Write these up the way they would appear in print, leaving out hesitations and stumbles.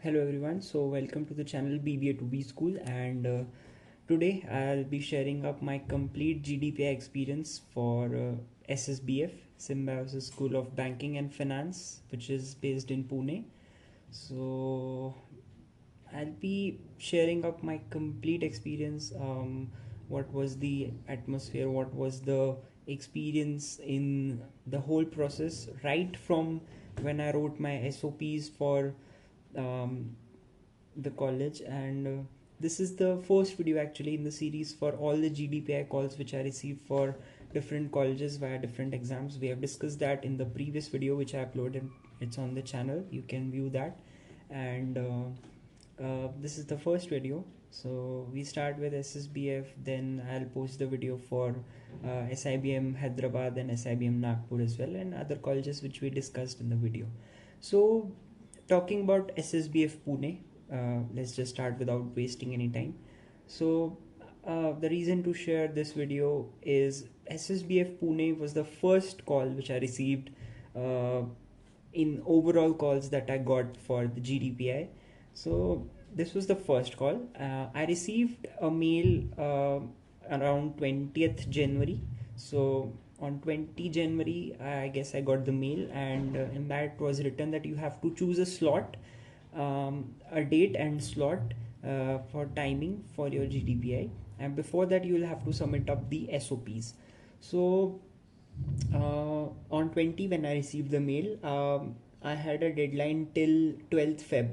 Hello everyone, so welcome to the channel BBA to B School, and today I'll be sharing up my complete GDPI experience for SSBF Symbiosis School of Banking and Finance, which is based in Pune. So I'll be sharing up my complete experience. What was the atmosphere, what was the experience in the whole process, right from when I wrote my SOPs for the college, and this is the first video actually in the series for all the GDPI calls which I received for different colleges via different exams. We have discussed that in the previous video which I uploaded. It's on the channel, you can view that. And this is the first video, so we start with SSBF, then I'll post the video for SIBM Hyderabad and SIBM Nagpur as well, and other colleges which we discussed in the video. So talking about SSBF Pune, let's just start without wasting any time. So the reason to share this video is SSBF Pune was the first call which I received in overall calls that I got for the GDPI. So this was the first call. I received a mail around 20th January. So on 20 January, I guess I got the mail, and in that was written that you have to choose a slot, a date and slot for timing for your GDPI, and before that you will have to submit up the SOPs. So on 20, when I received the mail, I had a deadline till 12th Feb.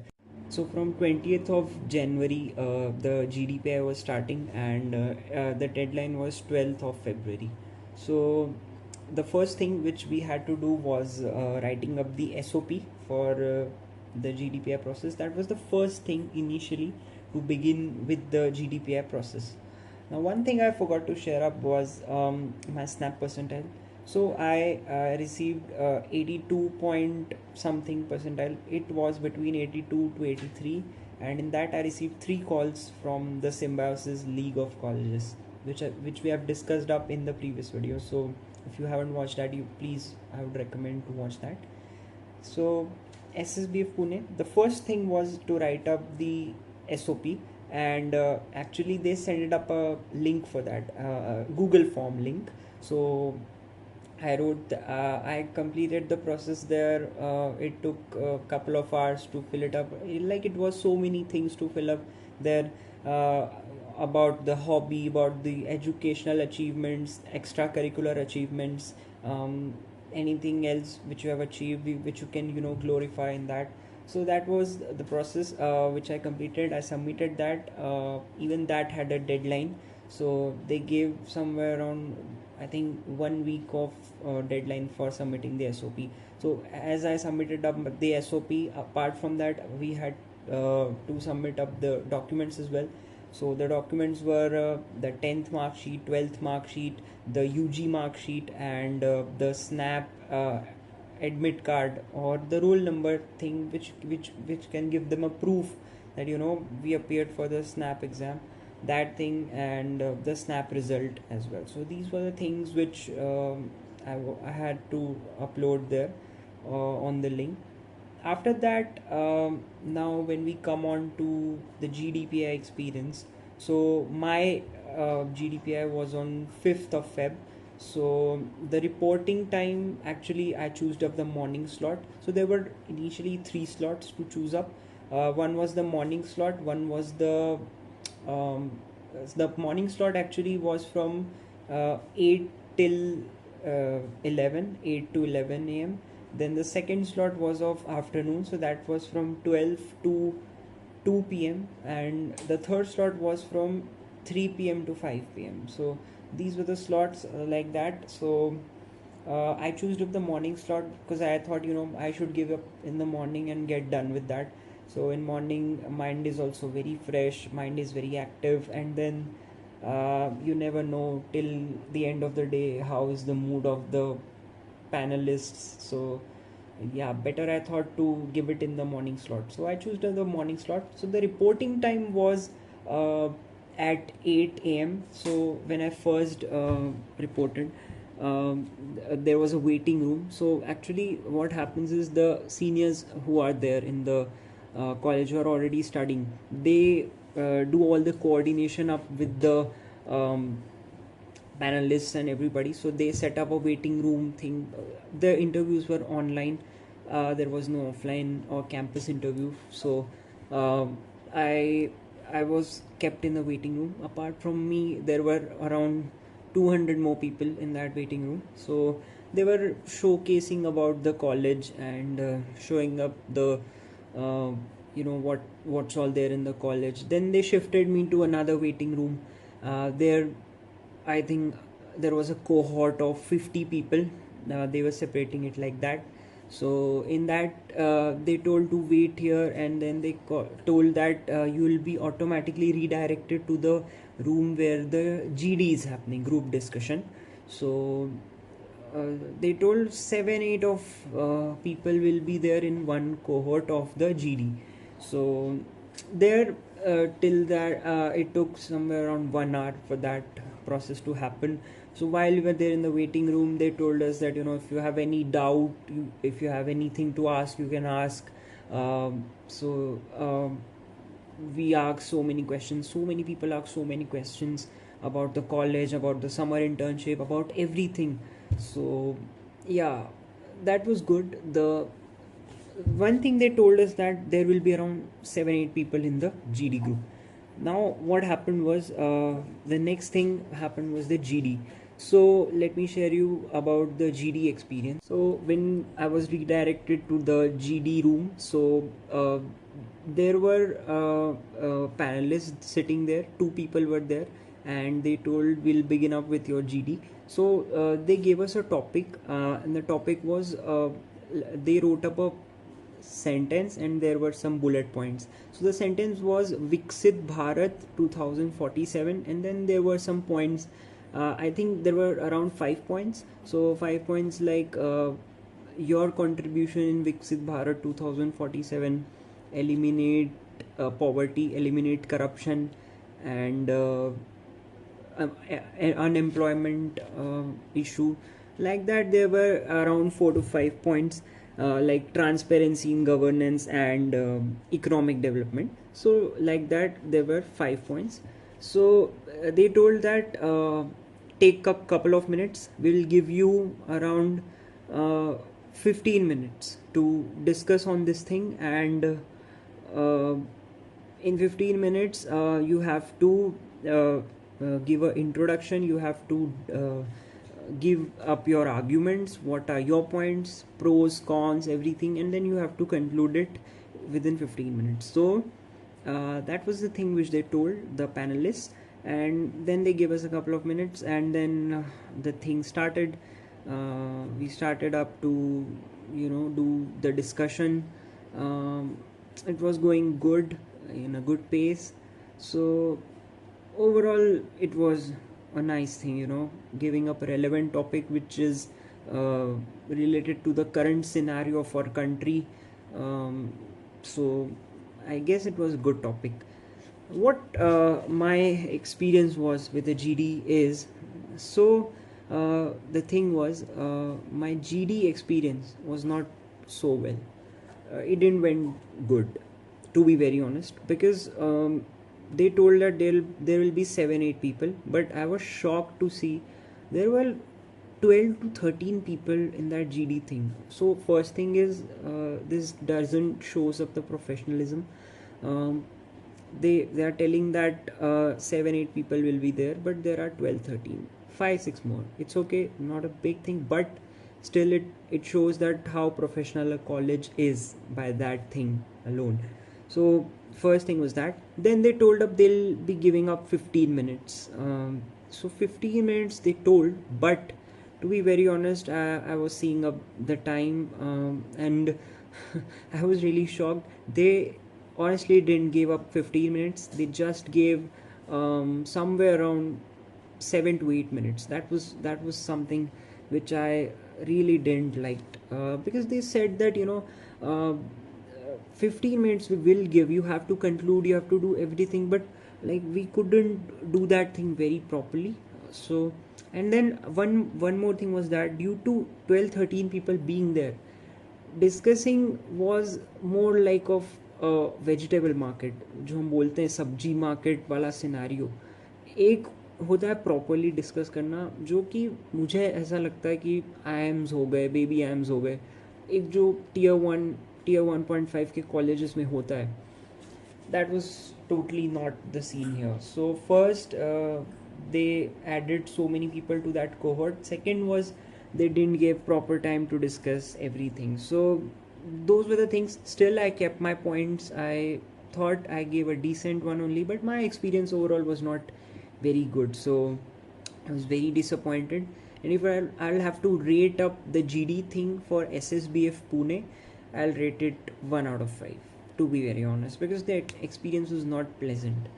So from 20th of January, the GDPI was starting, and the deadline was 12th of February. So the first thing which we had to do was writing up the SOP for the GDPI process. That was the first thing initially to begin with the GDPI process. Now, one thing I forgot to share up was my snap percentile. So I received 82 point something percentile. It was between 82 to 83, and in that I received 3 calls from the Symbiosis League of Colleges, which we have discussed up in the previous video. So if you haven't watched that, I would recommend to watch that. So SSBF Pune, the first thing was to write up the SOP, and actually they sent up a link for that, Google form link. So I completed the process there. It took a couple of hours to fill it up. It was so many things to fill up there, about the hobby, about the educational achievements, extracurricular achievements, anything else which you have achieved, which you can glorify in that. So that was the process which I completed. I submitted that. Even that had a deadline, so they gave somewhere around, I think, 1 week of deadline for submitting the SOP. So as I submitted up the SOP, apart from that we had to submit up the documents as well. So the documents were the 10th mark sheet, 12th mark sheet, the UG mark sheet, and the SNAP admit card, or the roll number thing, which can give them a proof that we appeared for the SNAP exam, that thing, and the SNAP result as well. So these were the things which I had to upload there on the link. After that, now when we come on to the GDPI experience, so my GDPI was on 5th of Feb. So the reporting time, actually I chose up the morning slot. So there were initially 3 slots to choose up. One was the morning slot, one was the morning slot actually was from 8 till 8 to 11 a.m. Then the second slot was of afternoon, so that was from 12 to 2 p.m. and the third slot was from 3 p.m. to 5 p.m. So these were the slots like that. So I chose up the morning slot because I thought I should give up in the morning and get done with that. So in morning, mind is also very fresh, mind is very active, and then you never know till the end of the day how is the mood of the panelists. So yeah, better I thought to give it in the morning slot. So I chose the morning slot. So the reporting time was at 8 a.m. So when I first reported, there was a waiting room. So actually what happens is the seniors who are there in the college who are already studying, they do all the coordination up with the panelists and everybody. So they set up a waiting room thing. The interviews were online. There was no offline or campus interview. So um, I I was kept in the waiting room. Apart from me, there were around 200 more people in that waiting room. So they were showcasing about the college and showing up the uh, what's all there in the college. Then they shifted me to another waiting room. There I think there was a cohort of 50 people. They were separating it like that. So in that they told to wait here, and then they told that you will be automatically redirected to the room where the GD is happening, group discussion. So they told 7-8 of people will be there in one cohort of the GD. So there till that it took somewhere around 1 hour for that process to happen. So while we were there in the waiting room, they told us that if you have any doubt, if you have anything to ask, you can ask. We asked so many questions. So many people asked so many questions about the college, about the summer internship, about everything. So yeah, that was good. The one thing they told us that there will be around 7-8 people in the GD group. Now what happened was the next thing happened was the GD. So let me share you about the GD experience. So when I was redirected to the GD room, so there were panelists sitting there. 2 people were there, and they told we'll begin up with your GD. So they gave us a topic, and the topic was they wrote up a sentence and there were some bullet points. So the sentence was Viksit Bharat 2047, and then there were some points. I think there were around 5 points. So 5 points like your contribution in Viksit Bharat 2047: eliminate poverty, eliminate corruption, and unemployment issue. Like that, there were around 4 to 5 points. Like transparency in governance and economic development. So like that, there were 5 points. So they told that take a couple of minutes. We'll give you around 15 minutes to discuss on this thing, and in 15 minutes you have to give an introduction. You have to give up your arguments, what are your points, pros, cons, everything, and then you have to conclude it within 15 minutes. So that was the thing which they told the panelists, and then they gave us a couple of minutes, and then the thing started. We started up to do the discussion. It was going good, in a good pace. So overall it was a nice thing, giving up a relevant topic which is related to the current scenario of our country. So I guess it was a good topic. What my experience was with the GD is, so the thing was my GD experience was not so well. It didn't went good, to be very honest, because they told that there will be 7-8 people, but I was shocked to see there were 12 to 13 people in that GD thing. So first thing is this doesn't shows up the professionalism. They are telling that 7-8 people will be there, but there are 12, 13, 5, 6 more. It's okay, not a big thing, but still it shows that how professional a college is by that thing alone. So first thing was that. Then they told up they'll be giving up 15 minutes. So 15 minutes they told, but to be very honest, I was seeing up the time, and I was really shocked. They honestly didn't give up 15 minutes. They just gave somewhere around 7 to 8 minutes. That was something which I really didn't like, because they said that 15 minutes we will give, you have to conclude, you have to do everything, but like we couldn't do that thing very properly. So, and then one more thing was that due to 12-13 people being there, discussing was more like of vegetable market, जो हम बोलते हैं सब्जी market वाला scenario, एक होता है properly discuss करना, जो कि मुझे ऐसा लगता है कि आईएम्स हो गए, बेबी आईएम्स हो गए, एक जो टीयर 1.5 के कॉलेजेस में होता है, that was totally not the scene here. So first, they added so many people to that cohort. Second was, they didn't give proper time to discuss everything. So those were the things. Still, I kept my points. I thought I gave a decent one only, but my experience overall was not very good, so I was very disappointed. And if I'll have to rate up the GD thing for SSBF Pune, I'll rate it 1 out of 5, to be very honest, because the experience was not pleasant.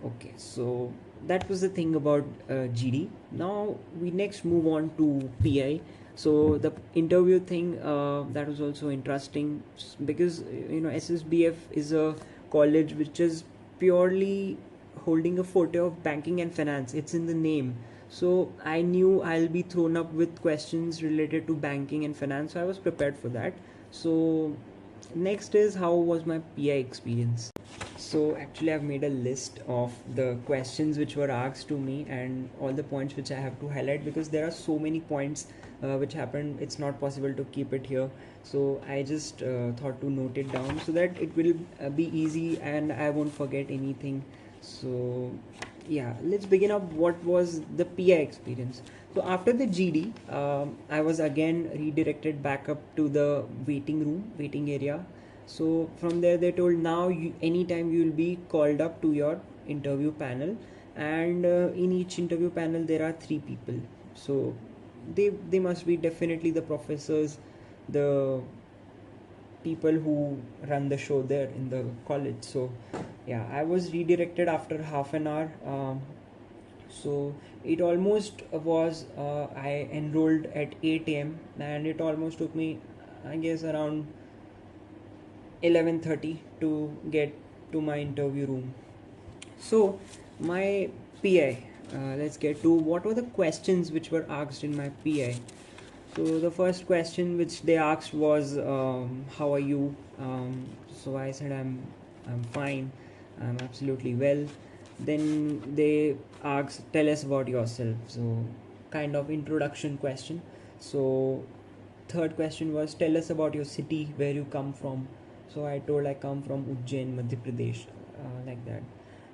Okay, so that was the thing about GD. Now we next move on to PI. So the interview thing, that was also interesting, because SSBF is a college which is purely holding a forte of banking and finance. It's in the name. So I knew I'll be thrown up with questions related to banking and finance, so I was prepared for that. So next is, how was my PI experience? So actually I've made a list of the questions which were asked to me and all the points which I have to highlight, because there are so many points which happened, it's not possible to keep it here. So I just thought to note it down so that it will be easy and I won't forget anything. So yeah, let's begin up. What was the PI experience? So after the GD, I was again redirected back up to the waiting area. So from there they told, now anytime you will be called up to your interview panel, and in each interview panel there are 3 people. So they must be definitely the professors, the people who run the show there in the college. So yeah, I was redirected after half an hour. So it almost was, I enrolled at 8 a.m. and it almost took me, I guess, around 11:30 to get to my interview room. So my PI, let's get to what were the questions which were asked in my PI. So the first question which they asked was, how are you? So I said, I'm fine, I'm absolutely well. Then they asked, tell us about yourself. So kind of introduction question. So third question was, tell us about your city, where you come from. So I told I come from Ujjain, Madhya Pradesh, like that.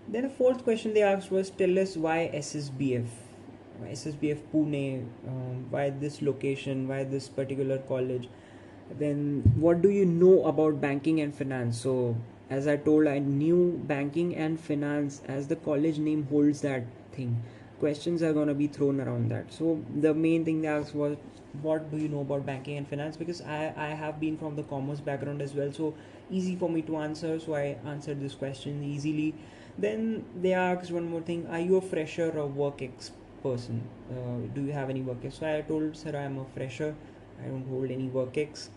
Then the fourth question they asked was, tell us why SSBF Pune, why this location, why this particular college. Then what do you know about banking and finance? So as I told, I knew banking and finance, as the college name holds that thing. Questions are going to be thrown around that. So the main thing they asked was, what do you know about banking and finance? Because I have been from the commerce background as well, so easy for me to answer, so I answered this question easily. Then they asked one more thing, are you a fresher or work ex person? Do you have any work ex? So I told, sir, I am a fresher, I don't hold any work ex.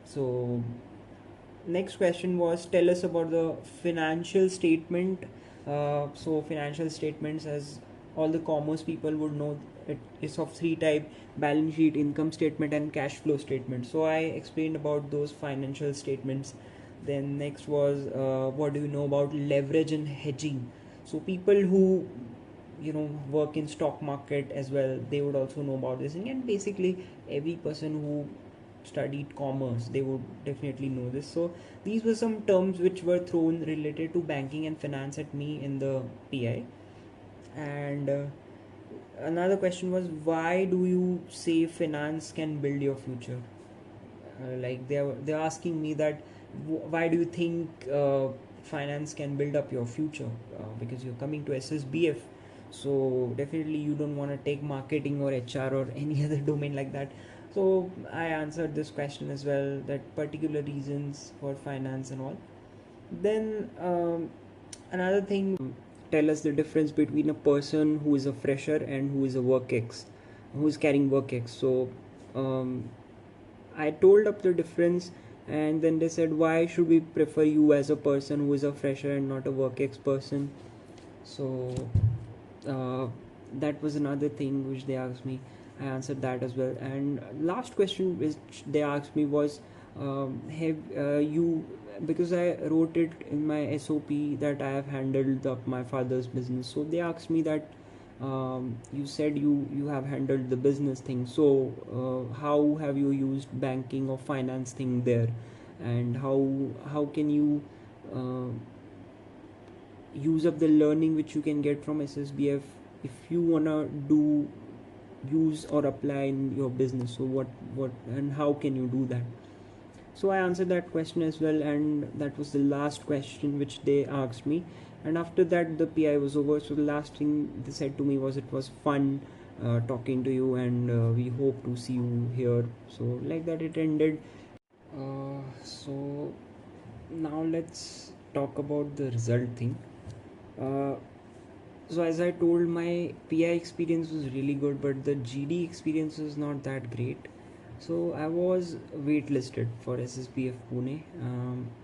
So next question was, tell us about the financial statement. So financial statements, as all the commerce people would know, it is of 3 type: balance sheet, income statement, and cash flow statement. So I explained about those financial statements. Then next was, what do you know about leverage and hedging? So people who work in stock market as well, they would also know about this thing, and basically every person who studied commerce, they would definitely know this. So these were some terms which were thrown related to banking and finance at me in the PI. And another question was, why do you say finance can build your future? Like they're asking me that, why do you think finance can build up your future? Because you're coming to SSBF, so definitely you don't want to take marketing or HR or any other domain like that. So I answered this question as well, that particular reasons for finance and all. Then another thing, tell us the difference between a person who is a fresher and who is a work ex, who is carrying work ex. So I told up the difference, and then they said, why should we prefer you as a person who is a fresher and not a work ex person? So that was another thing which they asked me. I answered that as well. And last question which they asked me was, have you because I wrote it in my SOP that I have handled my father's business. So they asked me that you said you have handled the business thing. So how have you used banking or finance thing there, and how can you use up the learning which you can get from SSBF if you wanna use or apply in your business. So what and how can you do that? So I answered that question as well, and that was the last question which they asked me. And after that the PI was over. So the last thing they said to me was, it was fun talking to you, and we hope to see you here. So like that it ended. So now let's talk about the result thing. So as I told, my PI experience was really good, but the GD experience was not that great. So I was waitlisted for SSBF Pune.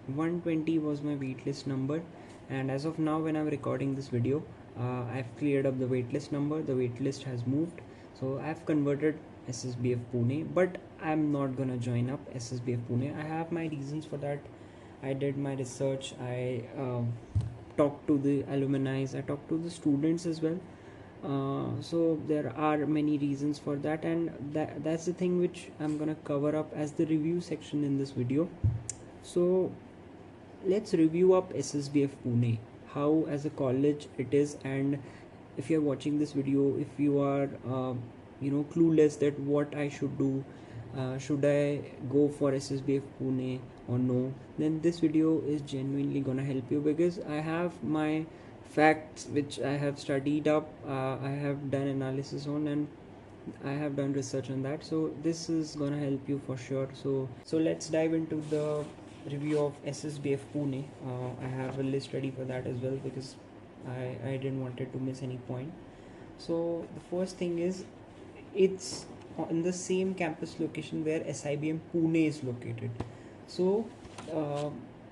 120 was my waitlist number, and as of now when I'm recording this video, I've cleared up the waitlist number. The waitlist has moved, so I've converted SSBF Pune, but I'm not gonna join up SSBF Pune. I have my reasons for that. I did my research. I talked to the alumni, I talked to the students as well. So there are many reasons for that, and that's the thing which I'm gonna cover up as the review section in this video. So let's review up SSBF Pune, how as a college it is, and if you're watching this video, if you are clueless that what I should do, should I go for SSBF Pune or no, then this video is genuinely gonna help you, because I have my facts which I have studied up, I have done analysis on, and I have done research on that. So this is gonna help you for sure. So let's dive into the review of SSBF Pune. I have a list ready for that as well, because I didn't wanted to miss any point. So the first thing is, it's in the same campus location where SIBM Pune is located. So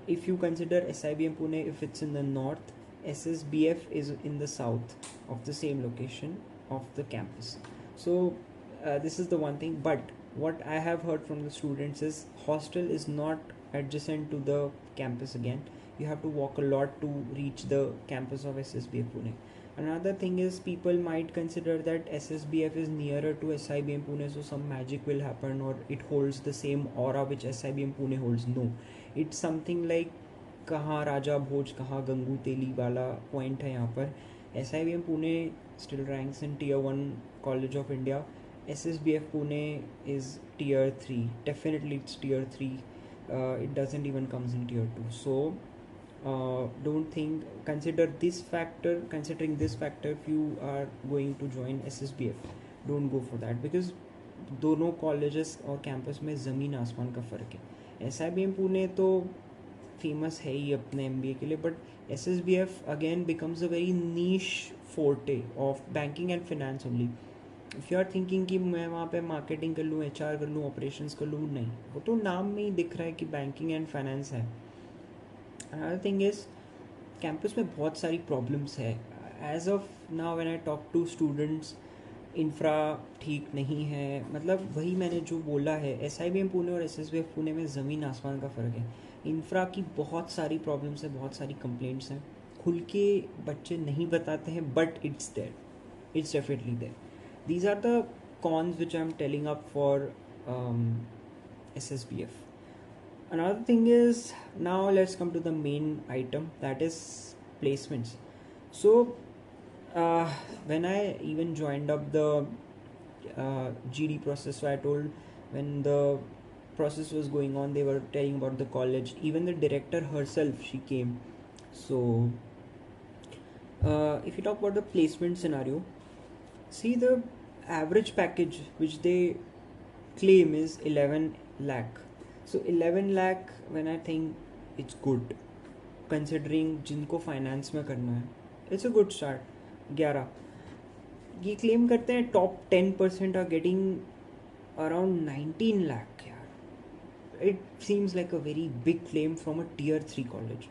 if you consider SIBM Pune, if it's in the north, SSBF is in the south of the same location of the campus. So this is the one thing. But what I have heard from the students is, hostel is not adjacent to the campus again. You have to walk a lot to reach the campus of SSBF Pune. Another thing is, people might consider that SSBF is nearer to SIBM Pune, so some magic will happen, or it holds the same aura which SIBM Pune holds. No, it's something like कहाँ राजा भोज कहाँ गंगू तेली वाला point है यहाँ पर. SIBM Pune still ranks in tier 1 college of India. SSBF Pune is tier 3. Definitely it's tier 3. It doesn't even comes in tier 2. So don't think, considering this factor, if you are going to join SSBF, don't go for that, because दोनों colleges और campus में ज़मीन आसमान का फ़र्क है. SIBM Pune तो famous है ही अपने MBA के लिए, but SSBF again becomes a very niche forte of banking and finance only. If you are thinking कि मैं वहाँ पे मार्केटिंग कर लूँ, HR कर लूँ, ऑपरेशंस कर लूँ, नहीं, वो तो नाम में ही दिख रहा है कि बैंकिंग एंड फाइनेंस है. अनदर थिंग इज़, कैंपस में बहुत सारी प्रॉब्लम्स है. As of now when I talk to students, infra ठीक नहीं है. मतलब वही मैंने जो बोला है, SIBM पुणे और SSBF पुणे में ज़मीन आसमान का फ़र्क है. इंफ्रा की बहुत सारी प्रॉब्लम्स है, बहुत सारी कंप्लेंट्स हैं, खुल के बच्चे नहीं बताते हैं, but it's there, it's definitely there. These are the cons which I am telling up for SSBF. Another thing is, now let's come to the main item, that is placements. So when I even joined up the GD process, so I told, when the process was going on, they were telling about the college. Even the director herself, she came. So if you talk about the placement scenario, see, the average package which they claim is 11 lakh. So 11 lakh, when I think it's good, considering जिनको finance में करना है, it's a good start. 11 ये claim करते हैं, top 10% are getting around 19 lakh. यार, it seems like a very big claim from a tier 3 college.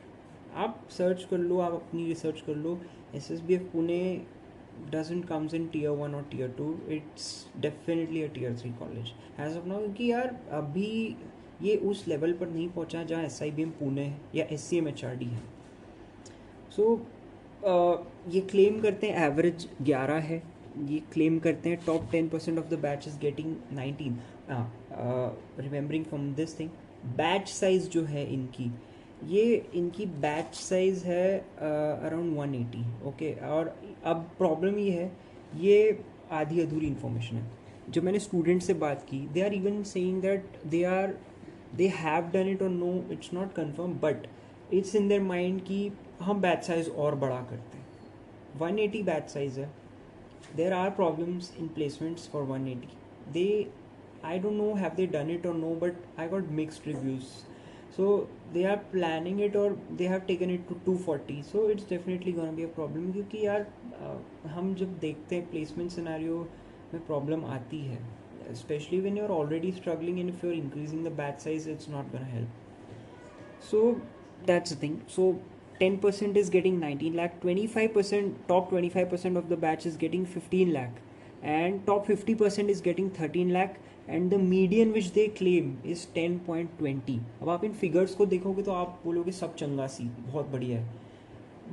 आप search कर लो, आप अपनी रिसर्च कर लो. SSBF Pune doesn't comes in tier 1 or tier 2. It's definitely a tier 3 college as of now, क्योंकि यार अभी ये उस लेवल पर नहीं पहुंचा जहाँ SIBM पुणे है या SCM HRD है. सो ये क्लेम करते हैं एवरेज 11 है, ये क्लेम करते हैं top 10% of the batch is getting 19. Remembering from this thing, batch size जो है इनकी बैच साइज है अराउंड 180. ओके, और अब प्रॉब्लम ये है, ये आधी अधूरी इन्फॉर्मेशन है. जब मैंने स्टूडेंट से बात की, they are even saying that they have done it और no, it's not confirm, but it's in their mind कि हम बैच साइज और बड़ा करते हैं. 180 बैच साइज है. There are problems in placements for 180. They, I don't know have they done it or no, but I got mixed reviews. So they are planning it or they have taken it to 240. So it's definitely gonna be a problem, क्योंकि यार हम जब देखते हैं placement scenario में problem आती है, especially when you're already struggling, and if you're increasing the batch size, it's not gonna help. So that's the thing. So 10% is getting 19 lakh, 25%, top 25% of the batch is getting 15 lakh, and top 50% is getting 13 lakh, and the median which they claim is 10.20. अब आप इन figures को देखोगे तो आप बोलोगे सब चंगा सी, बहुत बढ़िया है,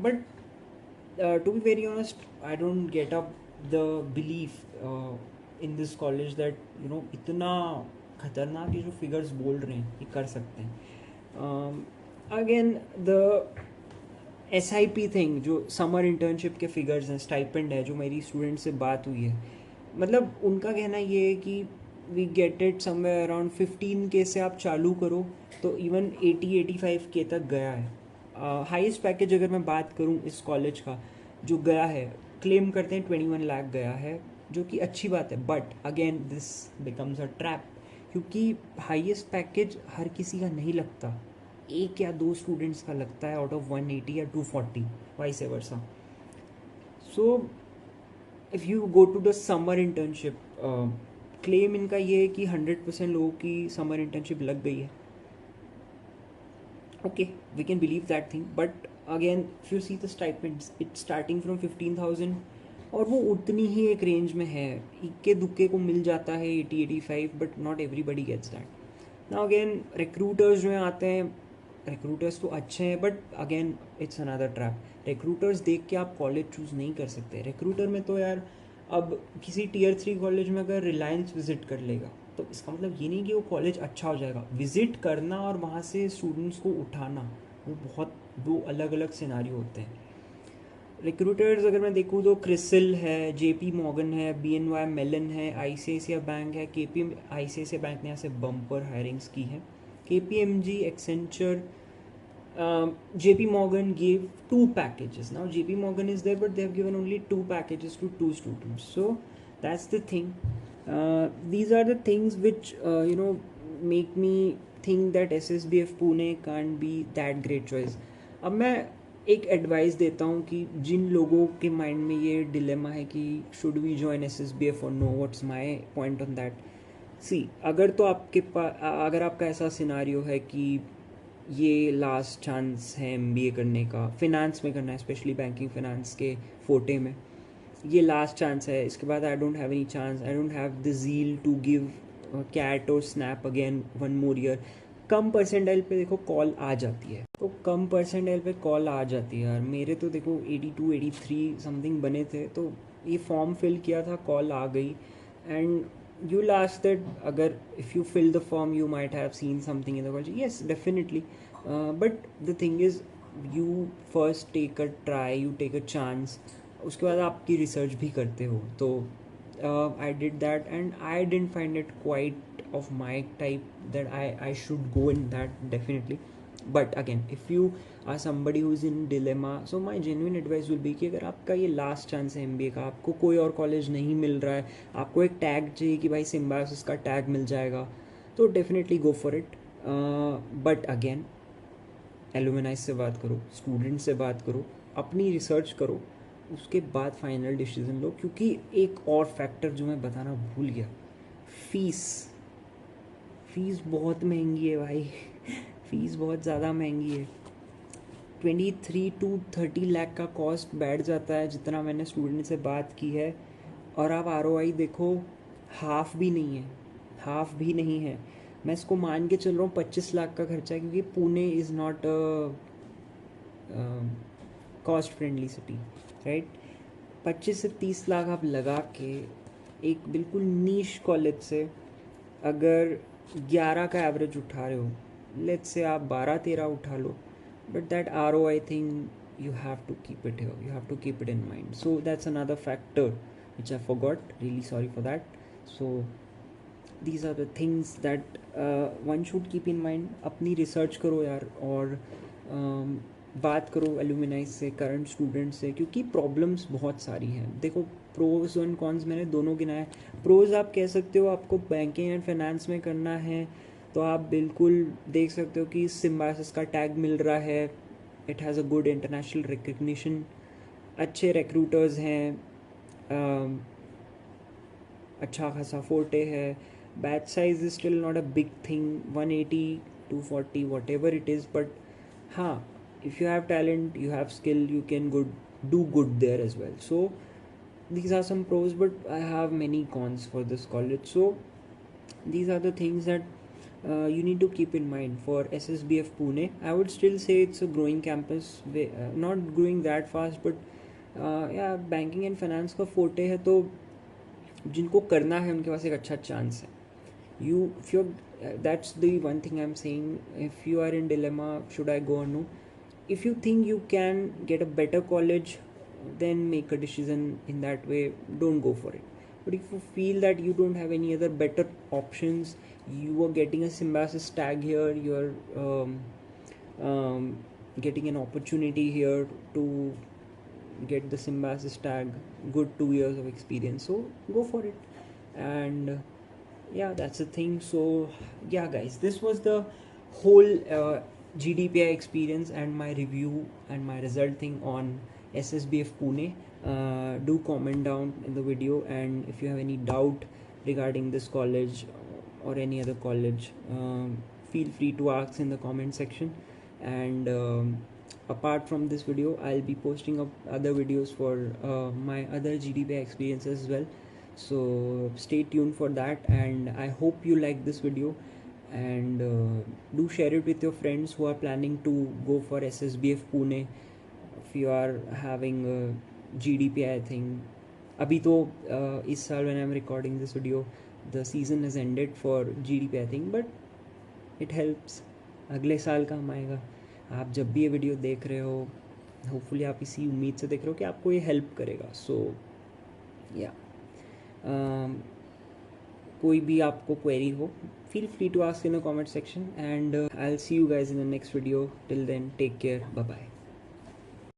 but to be very honest, I don't get up the belief in this college that इतना खतरनाक ये जो फिगर्स बोल रहे हैं ये कर सकते हैं. अगेन द SIP थिंग, जो समर इंटर्नशिप के फिगर्स हैं, स्टाइपेंड है, जो मेरी स्टूडेंट से बात हुई है, मतलब उनका कहना ये है कि we get it somewhere around 15K से आप चालू करो तो इवन 80-85K तक गया है. हाईएस्ट पैकेज अगर मैं बात करूं इस कॉलेज का जो गया है, क्लेम करते हैं 21 लाख गया है, जो कि अच्छी बात है, but again this becomes a trap, क्योंकि हाईएस्ट पैकेज हर किसी का नहीं लगता, एक या दो स्टूडेंट्स का लगता है आउट ऑफ 180 या 240, vice versa. So if you go to the summer internship, claim इनका ये है कि 100% लोगों की समर इंटर्नशिप लग गई है. Okay, we can believe that thing, but again if you see the stipends, it's starting from 15,000, और वो उतनी ही एक रेंज में है. इक्के दुक्के को मिल जाता है 80-85, but not everybody gets that. Now again recruiters जो आते हैं, रिक्रूटर्स तो अच्छे हैं, but again it's another trap. Recruiters देख के आप कॉलेज चूज़ नहीं कर सकते. रिक्रूटर में तो यार, अब किसी Tier 3 कॉलेज में अगर रिलायंस विज़िट कर लेगा तो इसका मतलब ये नहीं कि वो कॉलेज अच्छा हो जाएगा. विज़िट करना और वहाँ से स्टूडेंट्स को उठाना, वो बहुत दो अलग अलग सिनारियो होते हैं. रिक्रूटर्स अगर मैं देखूँ तो क्रिसिल है, JP मॉर्गन है, BNY मेलन है, ICICI बैंक है, ICICI बैंक ने यहाँ से बम्पर हायरिंग्स की है, KPMG, Accenture, JP Morgan gave 2 packages. Now JP Morgan is there, but they have given only 2 packages to 2 students. So that's the thing. These are the things which make me think that SSBF Pune can't be that great choice. अब मैं एक advice देता हूँ कि जिन लोगों के mind में ये डिलेमा है कि शुड वी जॉइन SSBF और no, what's my point on that. See, अगर तो आपके पास, अगर आपका ऐसा सिनारियो है कि ये लास्ट चांस है MBA करने का, फिनांस में करना है, स्पेशली बैंकिंग फिनांस के फोटे में, ये लास्ट चांस है, इसके बाद I don't have any chance, I don't have the zeal to give CAT or SNAP again 1 more year. कम परसेंटाइल पे देखो कॉल आ जाती है, तो कम परसेंटाइल पे कॉल आ जाती है यार. मेरे तो देखो 82-83 समथिंग बने थे, तो ये फॉर्म फिल किया था, कॉल आ गई. And you will ask that agar if you fill the form you might have seen something in the college. Yes, definitely, but the thing is you first take a try, you take a chance, उसके बाद आपकी research भी करते हो. तो I did that and I didn't find it quite of my type that I should go in that, definitely. But again, if you are somebody who is in dilemma, so my genuine advice will be कि अगर आपका ये last chance है MBA का, आपको कोई और college नहीं मिल रहा है, आपको एक टैग चाहिए कि भाई सिम्बायोसिस का टैग मिल जाएगा, तो definitely go for it. But again, एलुमनाइज से बात करो, स्टूडेंट से बात करो, अपनी रिसर्च करो, उसके बाद फाइनल डिसीजन लो. क्योंकि एक और फैक्टर जो मैं बताना भूल गया, फीस बहुत महंगी है भाई. फीस बहुत ज़्यादा महंगी है. 23 to 30 लाख का कॉस्ट बैठ जाता है, जितना मैंने स्टूडेंट से बात की है. और आप ROI देखो, हाफ भी नहीं है. मैं इसको मान के चल रहा हूँ 25 लाख का खर्चा, क्योंकि Pune is not a cost friendly city, right. 25 से 30 लाख आप लगा के एक बिल्कुल नीश कॉलेज से अगर 11 का एवरेज उठा रहे हो, लेट्स से आप 12-13 उठा लो, but that ROI I think you have to keep it here, you have to keep it in mind. So that's another factor which I forgot, really sorry for that. So these are the things that one should keep in mind. अपनी research करो यार, और बात करो alumni से, current student से, क्योंकि problems बहुत सारी हैं। देखो, प्रोज और कॉन्स मैंने दोनों गिनाए। प्रोज आप कह सकते हो आपको बैंकिंग एंड फाइनेंस में करना है तो आप बिल्कुल देख सकते हो कि सिम्बायोसिस का टैग मिल रहा है, it has a good international recognition, अच्छे रिक्रूटर्स हैं, अच्छा खासा फोर्टे है, batch size is still not a big thing, 180 240 what ever it is, but हाँ, if you have talent, you have skill, you can do good there as well. So these are some pros, but I have many cons for this college. So these are the things that you need to keep in mind for SSBF Pune. I would still say it's a growing campus, not growing that fast, but yeah, banking and finance का forte है, तो जिनको करना है उनके पास एक अच्छा chance है। If you're that's the one thing I'm saying. If you are in dilemma, should I go or no, if you think you can get a better college, then make a decision in that way, don't go for it. But if you feel that you don't have any other better options, you are getting a symbiosis tag here, you're getting an opportunity here to get the symbiosis tag, good 2 years of experience, so go for it. And yeah, that's the thing. So yeah guys, this was the whole GDPI experience and my review and my result thing on SSBF Pune. Do comment down in the video, and if you have any doubt regarding this college or any other college, feel free to ask in the comment section. And apart from this video, I'll be posting up other videos for my other GDPI experiences as well, so stay tuned for that. And I hope you like this video, and do share it with your friends who are planning to go for SSBF Pune. If you are having a GDPI thing, अभी तो इस साल when I'm recording this video, the season has ended for GDPI thing, but it helps. अगले साल का हम आएगा। आप जब भी ये वीडियो देख रहे हो, होपफुली आप इसी उम्मीद से देख रहे हो कि आपको ये हेल्प करेगा। सो या कोई भी आपको क्वेरी हो, feel free to ask in the comment section, and I'll see you guys in the next video. Till then, take care, bye bye.